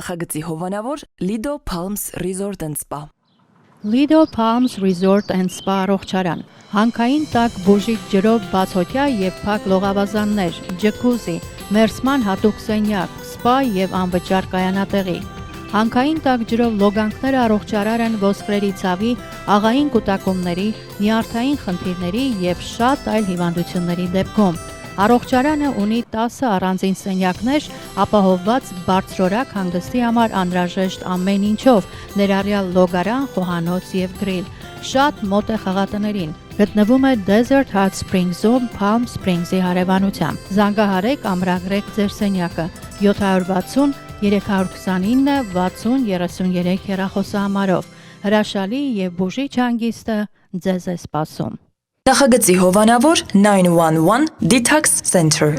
նախագծի հովանավոր Lido Palms Resort and Spa։ Lido Palms Resort and Spa առողջարան, հանքային տաք բուժիչ ջրով բացօթյա եւ փակ լողավազաններ, ջկուզի, մերսման հատուկ սենյակ, սպա եւ անվճար կայանատեղի։ Հանքային տաք ջրով լոգանքները առողջարար են ոսկրերի ցավի, աղային կուտակումների, նյարդային խնդիրների եւ շատ այլ հիվանդությունների դեպքում։ Առողջարանը ունի 10 առանձին սենյակներ, ապահովված բարձրորակ հանգստի համար անհրաժեշտ ամեն ինչով, ներառյալ լոգարան, խոհանոց եւ գրիլ։ Շատ մոտ է խաղատներին։ Գտնվում է Desert Hot Springs-ում Palm Springs-ի հարևանությամբ։ Զանգահարեք, ամրագրեք ձեր սենյակը 760 329 60 33 հեռախոսահամարով։ Հրաշալի եւ բուժիչ հանգիստը ձեզ է սպասում։ Նախագծի հովանավոր 911 Detox Center։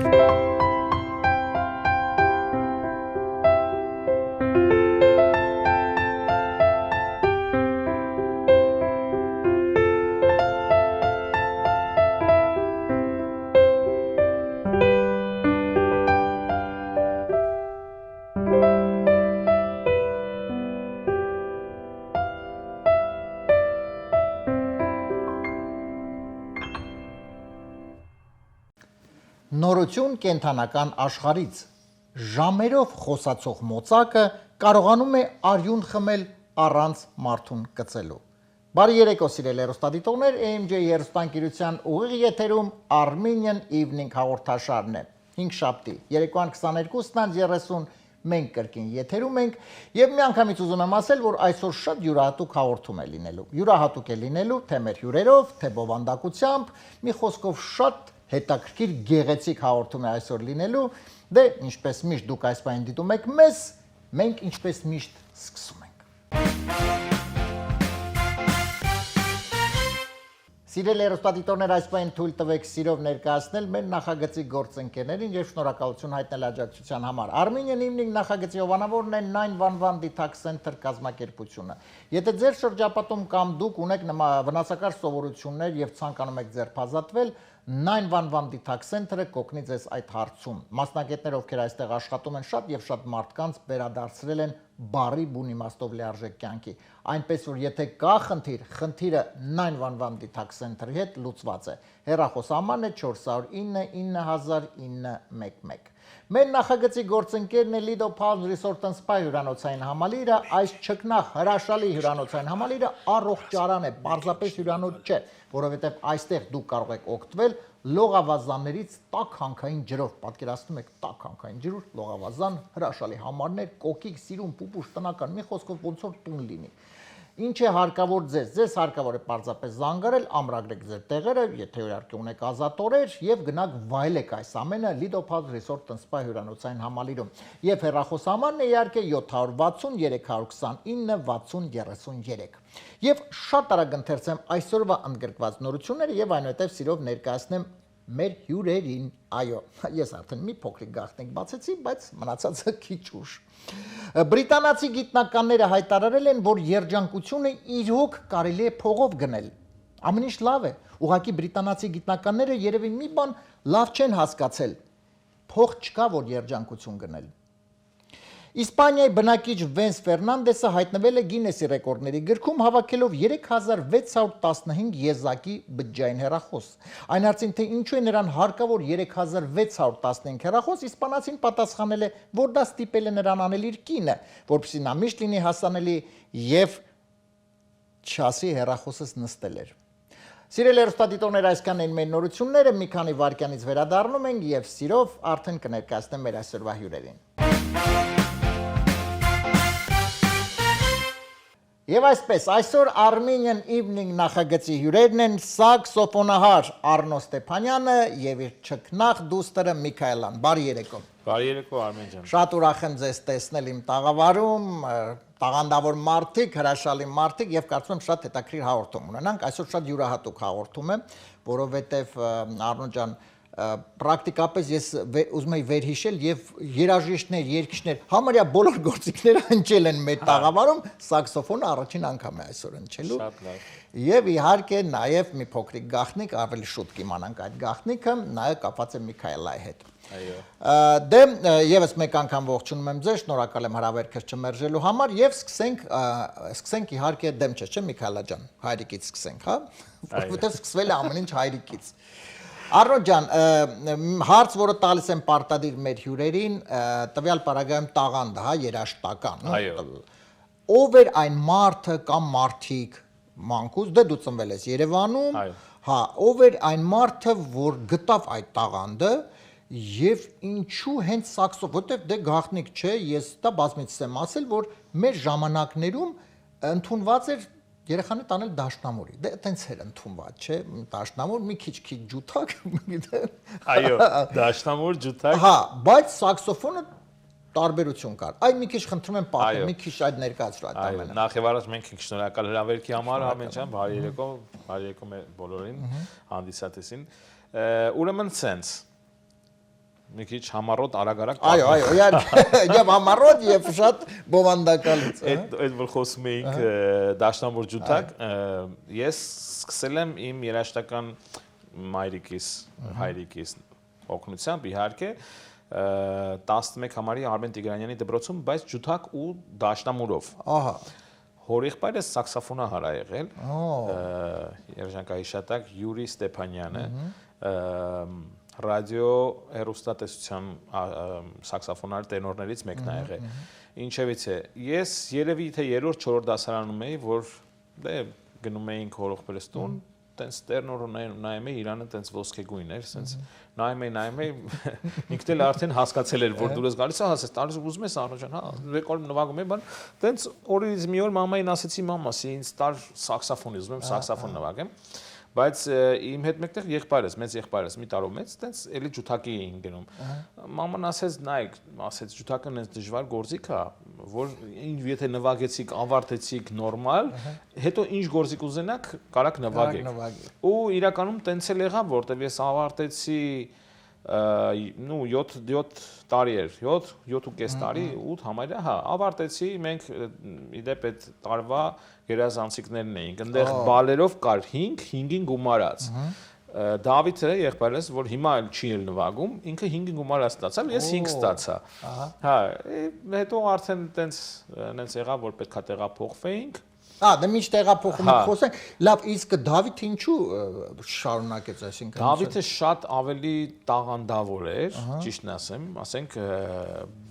Նորություն կենթանական աշխարհից ժամերով խոսացող մոծակը կարողանում է արյուն խմել առանց մարդուն կծելու։ Բարի երեկո սիրելի հեռուստադիտողներ, AMJ հեռուստաընկերության ուղիղ եթերում Armenian Evening հաղորդաշարն է։ 5 շաբթի, երեկոյան 22-ից 30 մենք կրկին եթերում ենք եւ միանգամից ուզում եմ ասել, որ այսօր շատ յուրահատուկ հաղորդում է լինելու։ Յուրահատուկ է լինելու թե մեր հյուրերով, թե բովանդակությամբ, մի խոսքով շատ հետաքրքիր գեղեցիկ հաղորդում է այսօր լինելու, դե ինչպես միշտ դուք այս բանը դիտում եք մեզ, մենք ինչպես միշտ սկսում ենք։ Սիրելի հեռուստադիտողներ, այս բանը թույլ տվեք սիրով ներկայացնել մեր նախագծի գործընկերներին եւ շնորհակալություն հայտնել աջակցության համար։ Armenian Evening նախագծի հովանավորն է 911 Detox Center կազմակերպությունը։ Եթե ձեր շրջապատում կամ դուք ունեք վնասակար սովորություններ եւ ցանկանում եք ձերբազատվել, 911 Detox Center-ը կօգնի ձեզ այդ հարցում։ Մասնագետներ, ովքեր այստեղ աշխատում են, շատ եւ շատ մարդկանց վերադարձրել են բարի բուն իմաստով լիարժեք կյանքի։ Այնպես որ եթե կա խնդիր, խնդիրը 911 Detox Center-ի հետ լուծված է։ Հեռախոսահամարն է 409 9000 911։ Մեր նախագծի գործընկերն է Lido Palms Resort and Spa հյուրանոցային համալիրը, այս չքնաղ հրաշալի հյուրանոցային համալիրը առողջարան է, պարզապես հյուրանոց չէ, որովհետև այստեղ դուք կարող եք օգտվել լողավազաններից տաք հանքային ջրով, պատկերացնում եք տաք հանքային ջրով, լողավազան, հրաշալի համարներ, կոկիկ, սիրուն, պուպուշ, տնական, մի խոսքով ոնց որ տուն լինի։ Ինչ է հարկավոր ձեզ հարկավոր է պարզապես զանգարել, ամրագրեք ձեր տեղերը, եթե իհարկե ունեք ազատորեր եւ գնաք վայելեք այս ամենը Lido Palms Resort and Spa հյուրանոցային համալիրում։ Եվ հեռախոսահամարն է իհարկե 760 329 60 33։ Եվ շատ արագ ընթերցեմ այսօրվա ընդգրկված նորությունները եւ այնուհետեւ սիրով ներկայացնեմ մեր հյուրերին։ Այո, ես արդեն մի փոքրիկ գաղտնիք բացեցի, բայց մնացածը քիչ ուշ։ Բրիտանացի գիտնականները հայտարարել են, որ երջանկությունը իրոք կարելի է փողով գնել։ Ամեն ինչ լավ է, ուղղակի բրիտանացի գիտնականները երևի մի բան լավ չեն հասկացել։ Փող չկա, որ երջանկություն գնել։ Իսպանիայի բնակիչ Վենս Ֆերնանդեսը հայտնվել է Գինեսի ռեկորդների գրքում հավաքելով 3615 եզակի բջջային հեռախոս։ Այն հարցին, թե ինչու է նրան հարկավոր 3615 հեռախոս, իսպանացին պատասխանել է, որ դա ստիպել է նրան անել իր կինը, որպեսզի նա միշտ լինի հասանելի եւ չասի հեռախոսս նստել էր։ Սիրելի հեռուստադիտողներ, այսքան են մեր նորությունները, մի քանի վայրկյանից վերադառնում ենք եւ սիրով արդեն կներկայացնեմ մեր այսօրվա հյուրերին։ Եվ այսպես, այսօր Armenian Evening նախագծի հյուրերն են սաքսոֆոնահար Առնո Ստեփանյանը եւ իր չքնաղ դուստերը Միքայելան։ Բարի երեկո։ Բարի երեկո Արմեն ջան։ Շատ ուրախ եմ ձեզ տեսնել իմ տաղավարում, տաղանդավոր մարդիկ, հրաշալի մարդիկ եւ կարծում եմ շատ հետաքրքիր հաղորդում ունենանք։ Այսօր շատ յուրահատուկ հաղորդում է, որովհետեւ Առնո ջան, պրակտիկապես ես ուզում եի վերհիշել եւ երաժիշտներ, երգիչներ, համարյա բոլոր գործիքները հնչել են մեր տաղավարում, սաքսոֆոնը առաջին անգամ է այսօր հնչելու։ Եվ իհարկե նաեւ մի փոքրիկ գաղտնիք, ավելի շուտ կիմանանք այդ գաղտնիքը, նաեւ կապված է Միքայելայի հետ։ Դե եւս մեկ անգամ ողջունում եմ ձեզ, շնորհակալ եմ հրավերքս չմերժելու համար եւ սկսենք իհարկե դեմ չէ, Միքայելա ջան, հայրիկից սկսենք, հա, որովհետեւ սկսվել է ամեն ինչ հայրիկից։ Արնոտ ջան, հարց, որը տալիս եմ պարտադիր մեր հյուրերին, տվյալ պարագայում տաղանդը, հա, երաժշտական, ով էր այն մարդը կամ մարդիկ մանկուց, դե դու ծնվել ես Երևանում, հա, ով էր այն մարդը, որ գտավ այդ տաղանդը եւ ինչու հենց սաքսոֆոն, որտեվ դե գաղտնիք չէ, ես դա բազմիցս եմ ասել, որ մեր ժամանակներում ընդունված էր երեխան տանել դաշնամուրի, դե այտենց էր ընդունված, չէ, դաշնամուր մի քիչ ջութակ, այո, դաշնամուր ջութակ, հա, բայց սաքսոֆոնը տարբերություն կար։ Այ մի քիչ խնդրում եմ պատմել, մի քիչ այդ ներկայացրու այդ ամենը։ Այո, նախ եւ առաջ մենք շնորհակալ հրավերքի համար, ամեն ջան, բարի երեկո մեր բոլորին, հանդիսատեսին։ Ուրեմն sense մի քիչ համառոտ արագ-արագ։ Այո, եւ համառոտ եւ շատ բովանդակալից։ Այդ որ խոսում էինք դաշնամուր ջութակ, ես սկսել եմ իմ երաժշտական մայրիկիս, հայրիկիս օգնությամբ իհարկե 11 համարի Արմեն Տիգրանյանի դպրոցում, բայց ջութակ ու դաշնամուրով։ Ահա։ Հորեղբայրս սաքսոֆոնահար է եղել։ Երաժշտահիշատակ Յուրի Ստեփանյանը, ռադիո հեռուստատեսության սաքսոֆոնար տենորներից մեկն է եղել։ Ինչևից է, ես երևի թե 3-4 դասարանում էի, որ դե գնում էինք հորեղբերս տուն, տենց տերնորը նայում էի, Իրանը տենց ոսկեգույն էր, սենց նայում էի, ինքն էլ արդեն հասկացել էր, որ դուրս գալիս է, ասես, տալիս ուզում ես Արնոտ ջան, հա, ռեկորդ նվագում եմ, բան, տենց օրից մի օր մամային ասեցի, մամա, ինձ տար սաքսոֆոն, ուզում եմ սաքսոֆոն նվագեմ, բայց իմ հետ մեկտեղ եղբայրս, մեծ եղբայրս, մի տարով մեծ, տենց էլի ջութակի էին գնում։ Մաման ասեց, նայեք, ասեց, ջութակը նենց դժվար գործիք է, որ եթե նվագեցիք, ավարտեցիք նորմալ, հետո ինչ գործիք ուզենաք, կարաք նվագեք։ Ու իրականում տենց էլ եղավ, որտեվ ես ավարտեցի 7 տարի էր, 7.5 տարի, 8 համարյա, հա, ավարտեցի, մենք իդեպ այդ տարվա գերազանցիկներն էինք, ընդեղ բալերով կար 5-ին գումարած, Դավիթը եղբայրս, որ հիմա չի էլ նվագում, ինքը 5-ին գումարած ստացավ, ես 5 ստացա, հա, հետո արդեն տենց եղավ, որ պետք է տեղափոխվեինք, դե միշտ տեղափոխում ենք խոսենք, լավ, իսկ Դավիթը ինչու շարունակեց, այսինքն Դավիթը շատ ավելի տաղանդավոր էր, ճիշտն ասեմ, ասենք,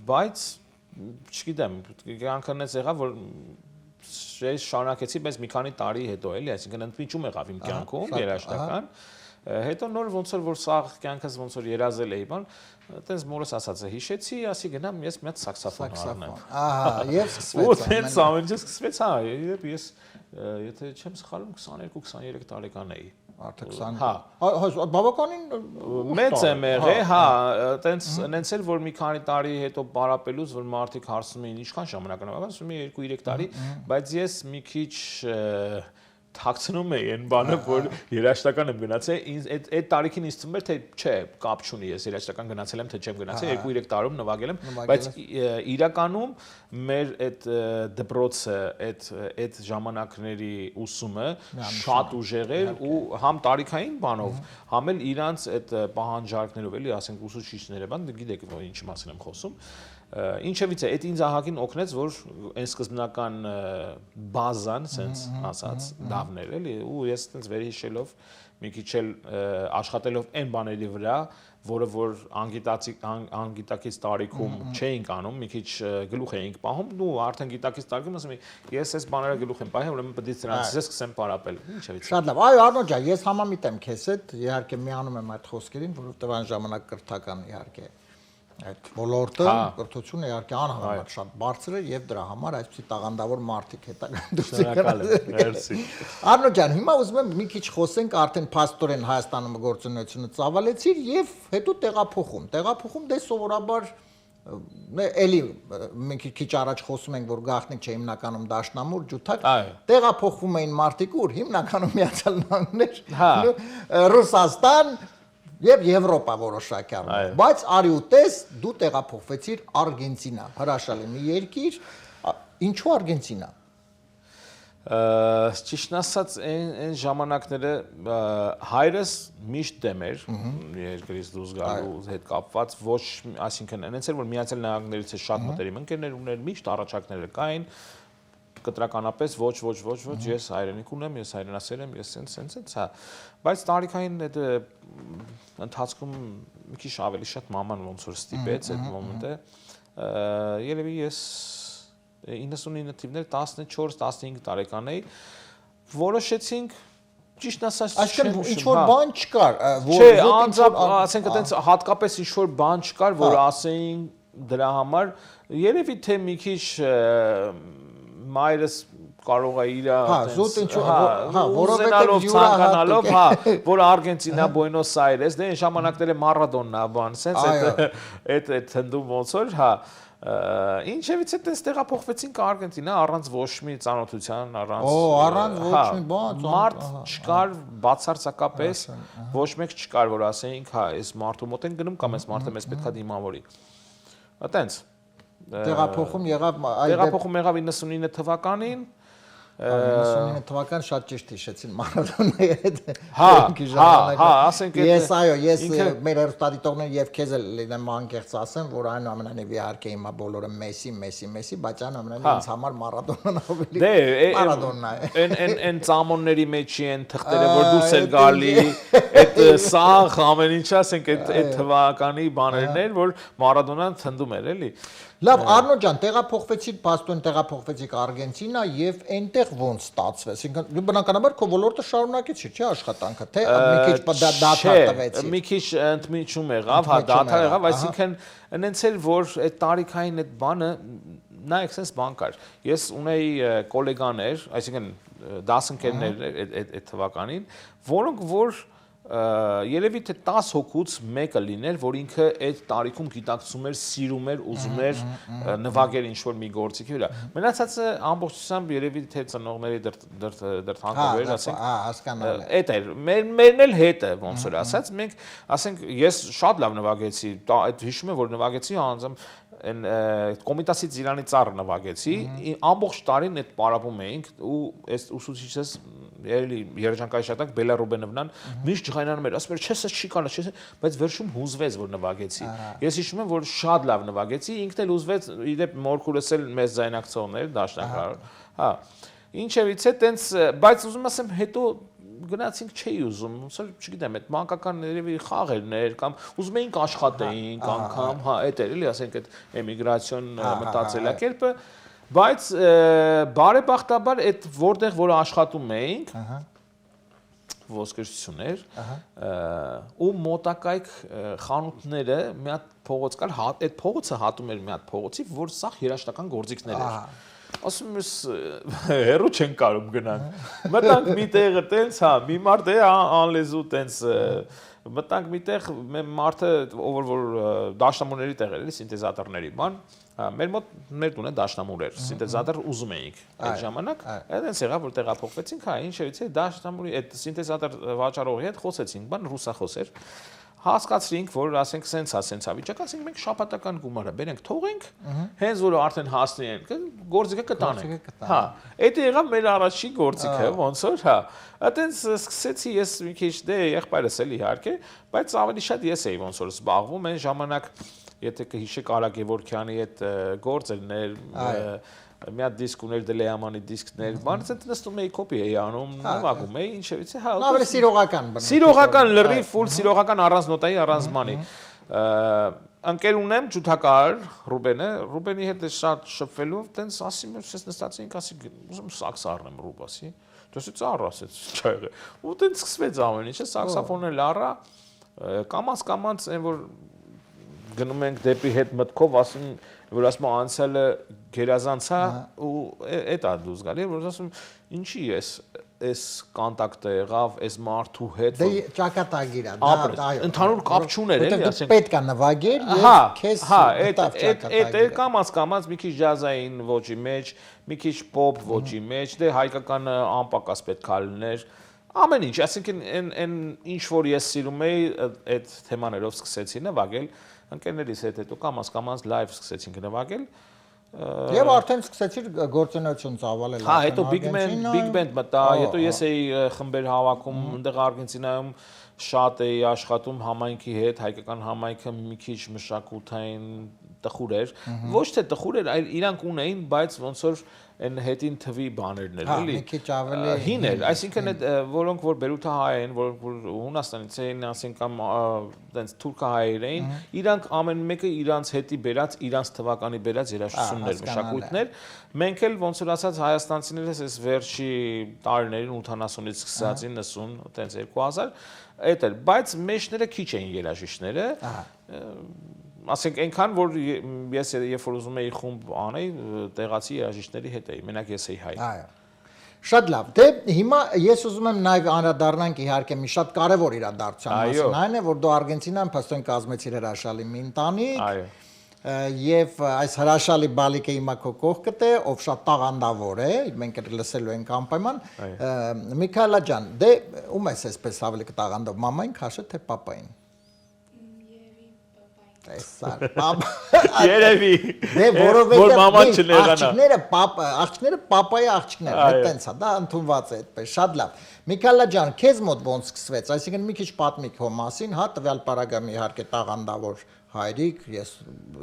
բայց չգիտեմ, կյանքնից եղավ, որ շարունակեցի, բայց մի քանի տարի հետո էլի, այսինքն ընդմիջում եղավ իմ կյանքում երաժշտական, հետո նոր ոնց որ սաղ կյանքս ոնց որ երազել էի, բան, տենց մորս ասած է, հիշեցի, ասի գնամ ես մի հատ սաքսոֆոն առնեմ։ Ահա, եւ սկսվեց։ Ու տենց ամեն ինչ սկսվեց, հա, ես եթե չեմ սխալվում 22-23 տարեկան էի։ Արդեն 20։ Հա, բավականին մեծ եմ եղել, հա, տենց էր որ մի քանի տարի հետո պարապելուց որ մարդիկ հարցնում էին ինչքան ժամանակ է նվագում, ասում եմ 2-3 տարի, բայց ես մի քիչ թաքցնում էի այն բանը, որ երաժշտական եմ գնացել, այդ տարիքին ինձ թվում էր, թե չէ, կապ չունի, ես երաժշտական գնացել եմ, թե չեմ գնացել, 2-3 տարում նվագել եմ, բայց իրականում մեր այդ դպրոցը, այդ ժամանակների ուսումը շատ ուժեղ էր ու համ տարիքային բանով, համ էլ իրանց այդ պահանջարկներով, էլի, ասենք ուսուցիչները, բան, գիտեք, ինչի մասին եմ խոսում, Ինչևից է, այդ ինձ ահագին օգնեց, որ այն սկզբնական բազան, սենց ասած, դավներ էլի, ու ես սենց վերհիշելով, մի քիչ էլ աշխատելով այն բաների վրա, որը որ անգիտակից տարիքում չէինք անում, մի քիչ գլուխ էինք պահում, ու արդեն գիտակից տարիքում ասում եմ, ես այս բաները գլուխ եմ պահել, ուրեմն պետք է դրանից սկսեմ պարապել։ Ինչևից։ Շատ լավ։ Այո, Արնոտ ջան, ես համամիտ եմ քեզ հետ, իհարկե միանում եմ այդ խոսքերին, որովհետև այն ժամանակ կրթական իհարկե այդ ոլորտը կրթությունը իհարկե անհավանական շատ բարձր է եւ դրա համար այսպիսի տաղանդավոր մարդիկ հետագայում։ Արնոտ ջան, հիմա ուզում եմ մի քիչ խոսենք արդեն փաստորեն Հայաստանում գործունեությունը ծավալեցիր եւ հետո տեղափոխում դե սովորաբար էլի մենք քիչ առաջ խոսում ենք որ գաղտնիք չէ հիմնականում դաշնամուր ջութակ տեղափոխվում էին մարդիկ ուր հիմնականում Միացյալ Նահանգներ Ռուսաստան եւ Եվրոպա որոշակի առումով, բայց արի ու տես դու տեղափոխվեցիր Արգենտինա, հրաշալի մի երկիր, ինչու Արգենտինա։ Ճիշտն ասած այն ժամանակները հայրս միշտ դեմ էր երկրից դուրս գալու հետ կապված ոչ այսինքն այնց էր որ Միացյալ Նահանգներից է շատ մտերիմ ընկերներ ուներ միշտ առաջարկները կային կտրականապես ոչ ես հայրենիք ունեմ ես հայրենասեր եմ ես սենց հա բայց տարիքային այդ ընթացքում մի քիչ ավելի շատ մաման ոնց որ ստիպեց այդ մոմենտը երևի ես 99 թիվներ 14-15 տարեկան էի որոշեցինք ճիշտ ասած այսինքն ինչ որ բան չկար չէ անձամբ ասենք այտենց հատկապես ինչ որ բան չկար որ ասեին դրա համար երևի թե մի քիչ մայրս կարող է իր զուտ ինչ որովհետեւ ցանկանալով որ Արգենտինա Բուենոս Այրես դե ժամանակները Մարադոննա բան sense այդ հնդում ոնց որ հա ինչևից է տես տեղափոխվեցինք Արգենտինա առանց ոչ մի ծանոթության առանց ոչ մի բան մարդ չկար բացարձակապես ոչ մեկ չկար որ ասեինք հա այս մարդու մոտ են գնում կամ այս մարդը մեզ պետքա դիմավորի այտենց տեղափոխում եղավ 99 թվականին 99 թվական շատ ճիշտ հիշեցին Մարադոնայի հետ հա ասենք ես այո ես մեր հերոստատիտողներ եւ քեզ էլ լինեմ անկեղծ ասեմ որ այնուամենայնիվ իհարկե հիմա բոլորը Մեսսի բայց այնուամենայնիվ ինձ համար Մարադոնան ավելի Մարադոննա է այն ծամոնների մեջի են թղթերը որ դուրս էլ գալի այդ սաղ ամեն ինչ ասենք այդ թվականի բաներն էր որ Մարադոնան թնդում էր էլի Լավ, Արնոտ ջան, տեղափոխվեցիք, փաստորեն տեղափոխվեցիք Արգենտինա եւ այնտեղ ոնց ստացվեց։ Ինքն բնականաբար քո ոլորտը շարունակեցիր, չէ՞ աշխատանքը, թե մի քիչ դադարեցի։ Մի քիչ ընդմիջում եղավ, հա, դադար եղավ, այսինքն այնց էր որ այդ տարիքային այդ բանը նայեք, sense բան կար։ Ես ունեի գոլեգաներ, այսինքն դասընկերներ այդ թվականին, որոնք որ երևի թե 10 հոգուց մեկը լիներ, որ ինքը այդ տարիքում գիտակցում էր, սիրում էր, ուզում էր նվագեր ինչ-որ մի գործիքի վրա։ Մնացածը ամբողջությամբ երևի թե ծնողների դրթանկով էր, ասենք, այդ էր, մերն էլ հետը, ոնց որ ասած, մենք, ասենք, ես շատ լավ նվագեցի, այդ հիշում եմ, որ նվագեցի անձամբ այն կոմիտասի ծիրանի ծառը նվագեցի, ամբողջ տարին այդ պարապում էինք ու այս ուսուցիչս երևի երջանկայի շատակ Բելա Ռուբենովնան միշտ ջղայնանում էր, ասում էր, չես չի կարա, չես, բայց վերջում հուզվեց որ նվագեցի։ Ես հիշում եմ որ շատ լավ նվագեցի, ինքն էլ հուզվեց, իդեպ մորքուրս էլ մեծ ձայնակցողներ, դաշնակահար։ Հա։ Ինչևից է տենց, բայց ուզում ասեմ հետո գնացինք չէի ուզում, ոնց որ չգիտեմ, այդ մանկական երևի խաղերներ կամ ուզում էինք աշխատեինք անգամ, հա, այդ էր էլի, ասենք այդ էմիգրացիոն մտածելակերպը, բայց բարեբախտաբար այդ որտեղ որ աշխատում էինք, ոսկերչություն էր, ու մոտակայք խանութները մի հատ փողոց կար, այդ փողոցը հատում էր մի հատ փողոցի, որ սաղ երաժշտական գործիքներ էր։ Ասում ես հերո չեն կարում գնանք մտանք մի տեղը տենց հա մի մարդ է անլեզու տենց մտանք մի տեղ մարդը ով որ դաշնամուրների տեղ էր էլի սինթեզատորների բան մեր մոտ մեր տունը դաշնամուր էր սինթեզատոր ուզում էինք այդ ժամանակ այդպես եղավ որ տեղափոխվեցինք հա ինչևից է դաշնամուրի այդ սինթեզատոր վաճառողի հետ խոսեցինք բան ռուսախոս էր հասկացրինք, որ ասենք սենց վիճակ, ասենք մենք շաբաթական գումարը բերենք, թողենք, հենց որ արդեն հասնենք, գործիքը կտանենք։ Հա, դա եղավ մեր առաջի գործիքը, ոնց որ, հա։ Այդտենց սկսեցի ես մի քիչ դե եղբայրս էլ իհարկե, բայց ավելի շատ ես էի ոնց որ զբաղվում այն ժամանակ, եթե կհիշեք Արա Գևորգյանի այդ գործերն էր մի հատ դիսկ ուներ Դելեամանի դիսկներ, բանից այդ նստում էի կոպի էի անում, նվագում էի, ինչևից է, հա։ Ավելի սիրողական բնավ։ Սիրողական լրի, ֆուլ սիրողական առանց նոտայի, առանց բանի։ Ընկեր ունեմ ջութակար Ռուբենի հետ շատ շփվելով, տենց ասի մեր ես նստած էինք, ասի ուզում սաքս առնեմ Ռուբ ասի։ Դասի ծառ ասեց, չէ եղե։ Ու տենց սկսվեց ամեն ինչը, սաքսոֆոնը լարա, կամաց այն որ գնում ենք դեպի հետ մտքով, ասում որ ասում անցյալը գերազանցա ու այդ է դուրս գալի որ ասում ինչի այս կոնտակտը եղավ այս մարդու հետ դե ճակատագիր է դա այո ընդհանուր կապ չուներ էլի ասենք պետք է նվագեր եւ քեզ այդ կամաց մի քիչ ջազային ոճի մեջ մի քիչ պոպ ոճի մեջ դե հայկականը անպակաս պետք է լիներ Ամեն ինչ, այսինքն այն ինչ որ ես սիրում էի, այդ թեմաներով սկսեցի նվագել, ընկերներիս հետ կամաց live սկսեցինք նվագել։ Եվ արդեն սկսեցիր գործունեություն ծավալել։ Հա, հետո Big Band մտա, հետո ես էի խմբեր հավաքում, այնտեղ Արգենտինայում շատ էի աշխատում համայնքի հետ, հայկական համայնքը մի քիչ մշակութային տխուր էր, ոչ թե տխուր էր, այլ իրանք ունեին, բայց ոնց որ այն հետին թվի բաներն էր, էլի։ Մի քիչ ավելի հին էր, այսինքն այդ որոնք որ բերութահայ են, որոնք որ Հունաստանից էին, ասենք կամ այտենց թուրքահայեր էին, իրանք ամեն մեկը իրանց հետի բերած, իրանց թվականի բերած երաժշտություններ, մշակույթներ, մենք էլ ոնց որ ասած հայաստանցիներս այս վերջի տարիներին 80-ից սկսած 90, այտենց 2000 այդ էր, բայց մեջները քիչ էին երաժիշտները, ասենք այնքան որ ես երբ որ ուզում էի խումբ անեի, տեղացի երաժիշտների հետ էի, մենակ ես էի հայ։ Այո։ Շատ լավ։ Դե հիմա ես ուզում եմ նաև անդրադառնանք իհարկե մի շատ կարևոր իրադարձության մասին, այն է, որ դու Արգենտինայում փաստորեն կազմեցիր հրաշալի մի ընտանիք։ Այո։ Եվ այս հրաշալի բալիկը հիմա քո կողքդ է, ով շատ տաղանդավոր է, մենք էլ լսելու ենք անպայման։ Միքայելա ջան, դե ում ես այսպես ավելի տաղանդով, մամային քաշը թե պապային։ Տեսար, Երևի։ Դե որովհետև որ մաման չներանա։ Աղջիկները պապայի աղջիկներ, այտենց է, դա ընդունված է այդպես, շատ լավ։ Միքայելա ջան, քեզ մոտ ոնց սկսվեց, այսինքն մի քիչ պատմի քո մասին, հա, տվյալ պարագայում իհարկե տաղանդավոր հայրիկ, ես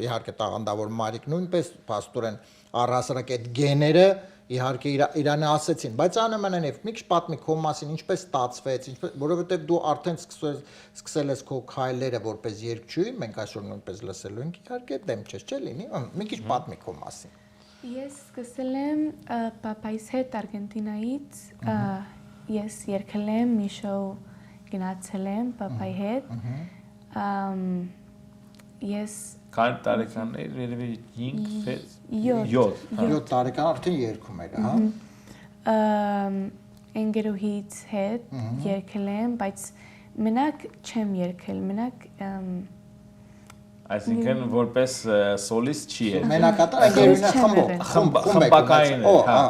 իհարկե տաղանդավոր մայրիկ նույնպես փաստորեն առհասարակ այդ գեները իհարկե իրանը ասեցին, բայց անհամենայնիվ մի քիչ պատմի քո մասին, ինչպես ստացվեց, որովհետև դու արդեն սկսել ես քո քայլերը որպես երգչուհի, մենք այսօր նույնպես լսելու ենք իհարկե, դեմ չես չէ լինի, մի քիչ պատմի քո մասին։ Ես սկսել եմ պապայիս հետ Արգենտինայից, ես երգել եմ, մի շոու գնացել եմ պապայի հետ, ես Քանի տարեկան էր, երևի 7 տարեկան արդեն երգում էր, հա։ Ընկերուհիս հետ երգել եմ, բայց մենակ չեմ երգել, մենակ այսինքն որպես սոլիստ չի էր։ Մենակատար ընկերուհին խմբակային է, հա։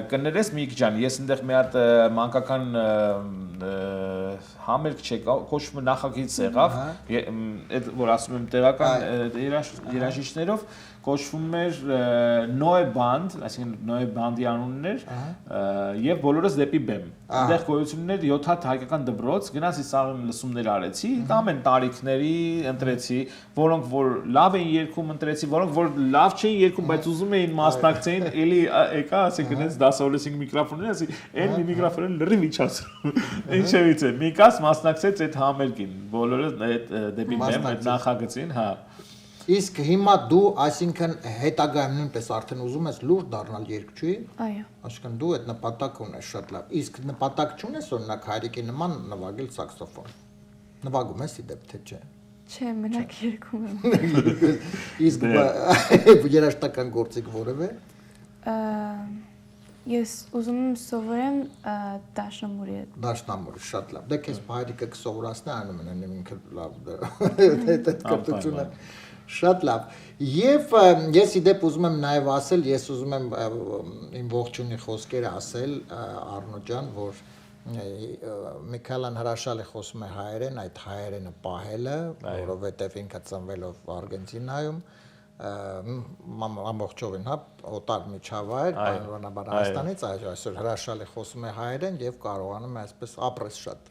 Կներես Միք ջան, ես այնտեղ մի հատ մանկական համերգ չէ, կոչվում է նախագիծ եղավ, այդ որ ասում եմ տեղական երաժիշտներով կոչվում էր Նոե բանդ, այսինքն Նոե բանդի անունն էր, եւ բոլորս դեպի բեմ։ Այնտեղ գոյություններ 7 հատ հայկական դպրոց, գնացի սաղ լսումներ արեցի, ամեն տարիքների ընտրեցի, որոնք որ լավ էին երգում ընտրեցի, որոնք որ լավ չէին երգում, բայց ուզում էին մասնակցեին, էլի եկա, ասենք գնաց դասավորեցինք միկրոֆոնները, ասի, այն մի միկրոֆոնը լրիվ իջացրու։ Ինչևից է, Միկաս մասնակցեց այդ համերգին, բոլորը այդ դեպի բեմ, այդ նախագծին, հա։ Իսկ հիմա դու, այսինքն հետագայում նույնպես արդեն ուզում ես լուրջ դառնալ երգչուհի։ Այո։ Այսինքն դու այդ նպատակ ունես շատ լավ։ Իսկ նպատակ չունես օրինակ հայրիկի նման նվագել սաքսոֆոն։ Նվագում ես իդեպ թե չէ։ Չէ, մենակ երգում եմ։ Իսկ երաժշտական գործիք որևէ։ Ես ուզում եմ սովորեմ դաշնամուրի հետ։ Դաշնամուրի, շատ լավ։ Դե քեզ հայրիկը կսովորացնի այնուամենայնիվ ինքը լավ այդ կրթությունը։ Շատ լավ։ Եվ ես իդեպ ուզում եմ նաև ասել, ես ուզում եմ իմ ողջունի խոսքերը ասել Արնո ջան, որ Միքայելան հրաշալի խոսում է հայերեն, այդ հայերենը պահելը, որովհետև ինքը ծնվելով Արգենտինայում ամբողջովին, հա, օտար միջավայր, բանականաբար Հայաստանից, այսօր հրաշալի խոսում է հայերեն եւ կարողանում է այսպես ապրես շատ։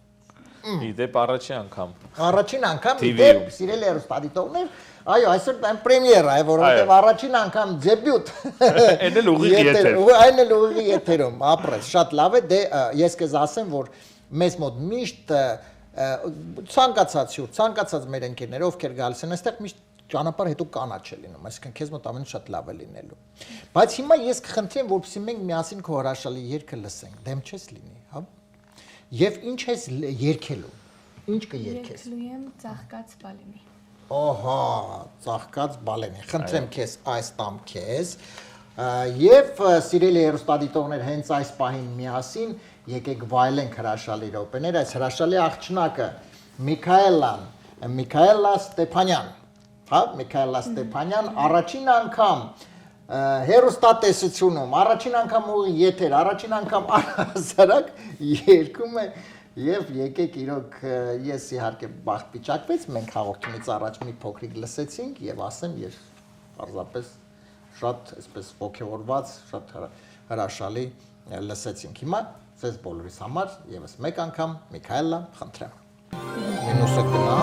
Իդեպ առաջին անգամ։ Առաջին անգամ իդեպ սիրելի հեռուստադիտողներ, այո, այսօր դա պրեմիերա է, որովհետև առաջին անգամ դեբյուտ։ Այն էլ ուղիղ եթեր։ Այն էլ ուղիղ եթերում, ապրես, շատ լավ է, դե ես կեզ ասեմ, որ մեզ մոտ միշտ ցանկացած մեր ընկերները, ովքեր գալիս են այստեղ միշտ ճանապարհ հետո կանաչ է լինում, այսինքն քեզ մոտ ամեն շատ լավ է լինելու։ Բայց հիմա ես կխնդրեմ, որպեսզի մենք միասին քո հրաշալի երգը լսենք, դեմ չես լինի, հա։ Եվ ինչ ես երգելու։ Ինչ կերգես։ Երգելու եմ ծաղկած բալենի։ Ահա, ծաղկած բալենի։ Խնդրեմ քեզ այս տամ քեզ։ Եվ սիրելի հեռուստադիտողներ, հենց այս պահին միասին եկեք վայելենք հրաշալի րոպեներ, այս հրաշալի աղջնակը Միքայելա Ստեփանյան, հա, Միքայելա Ստեփանյան առաջին անգամ հերոստատեսությունում առաջին անգամ ուղի եթեր, առաջին անգամ առհասարակ երկում է եւ եկեք իրոք ես իհարկե բախտ վիճակվեց, մենք հաղորդումից առաջ մի փոքրիկ լսեցինք եւ ասեմ ես պարզապես շատ այսպես ողջորված, շատ հրաշալի լսեցինք։ Հիմա ձեզ բոլորիս համար եւս մեկ անգամ Միքայելա, խնդրեմ։ Մինուսը գնա։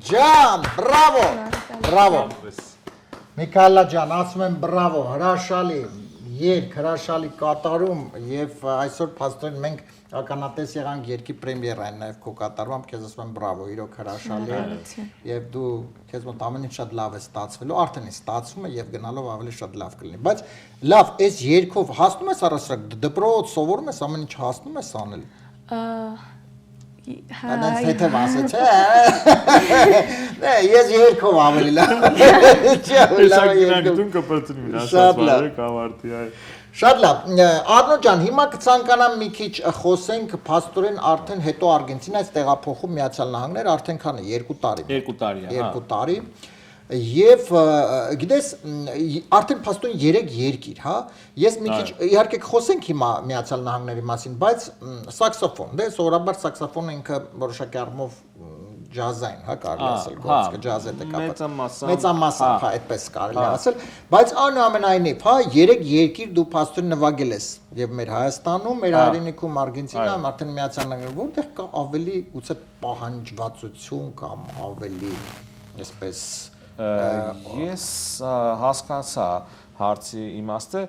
Ջան, բրավո, բրավո։ Միքայելա ջան, ասում եմ բրավո, հրաշալի երգ, հրաշալի կատարում եւ այսօր փաստորեն մենք ականատես եղանք երկի պրեմիերային նաեւ քո կատարմամբ, քեզ ասում եմ բրավո, իրոք հրաշալի է եւ դու քեզ մոտ ամեն ինչ շատ լավ է ստացվելու, արդեն է ստացվում է եւ գնալով ավելի շատ լավ կլինի, բայց լավ, այս երգով հասնում ես առասարակ դպրոց սովորում ես, ամեն ինչ հասնում ես անել։ Այնց հետև ասեց, ես երկով ավելի լավ, շատ լավ, Արնո ջան, հիմա կցանկանամ մի քիչ խոսենք, փաստորեն արդեն հետո Արգենտինայից տեղափոխում Միացյալ Նահանգներ, արդեն քանի 2 տարի, 2 տարի, եւ գիտես, արդեն փաստորեն 3 երկիր, հա, ես մի քիչ իհարկե խոսենք հիմա Միացյալ Նահանգների մասին, բայց սաքսոֆոն, դե սովորաբար սաքսոֆոնը ինքը որոշակի առումով ջազային, հա, կարելի ասել, գործը ջազ հետ է կապված։ Մեծամասամբ, հա, այդպես կարելի ասել, բայց այնուամենայնիվ, հա, 3 երկիր դու փաստորեն նվագել ես եւ մեր Հայաստանում, մեր հայրենիքում Արգենտինայում, արդեն Միացյալ Նահանգներում, որտեղ կա ավելի գուցե պահանջվածություն կամ ավելի, այսպես ես հասկացա հարցի իմաստը,